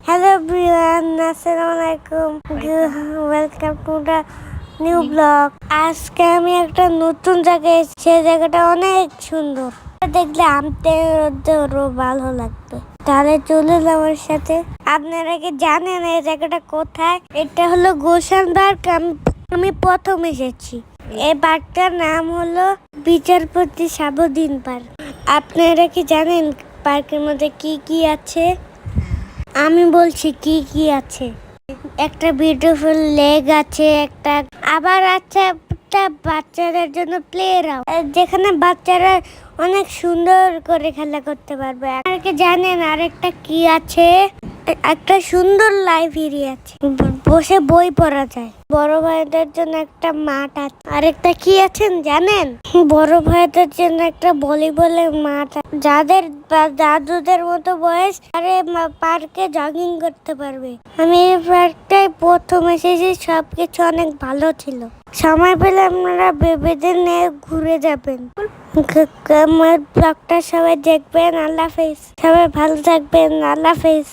Hello everyone, Assalamualaikum. Welcome to the new vlog. আজকে আমি একটা নতুন জায়গায় এসেছি। সেই জায়গাটা অনেক সুন্দর, দেখলে আরো ভালো লাগবে। তাহলে চলুন আমার সাথে। আপনারা কি জানেন এই জায়গাটা কোথায়? এটা হলো গুলশান পার্ক। আমি প্রথম এসেছি। এই পার্কটার নাম হলো বিচারপতি শাহাবুদ্দিন পার্ক। আপনারা কি জানেন পার্কের মধ্যে কি কি আছে? আমি বলছি কি কি আছে। একটা বিউটিফুল লেক আছে, আবার আছে একটা বাচ্চাদের জন্য প্লে গ্রাউন্ড, যেখানে বাচ্চারা অনেক সুন্দর করে খেলা করতে পারবে। আর কি জানেন আরেকটা কি আছে? একটা সুন্দর লাইব্রেরি আছে, বসে বই পড়া যায়। বড় ভাইদের জন্য একটা মাঠ আছে। আরেকটা কি আছেন জানেন? বড় ভাইদের জন্য একটা ভলিবলের মাঠ আছে। যাদের দাদুদের মতো বয়স আরে পার্কে জগিং করতে পারবে। আমি এই পার্কটাই প্রথম এসেছি, সবকিছু অনেক ভালো ছিল। সময় পেলে আপনারা বেবিদের নিয়ে ঘুরে যাবেন। আমার ব্লগটা সবাই দেখবেন। আল্লাহ হাফেজ। সবাই ভালো থাকবেন। আল্লাহ হাফেজ।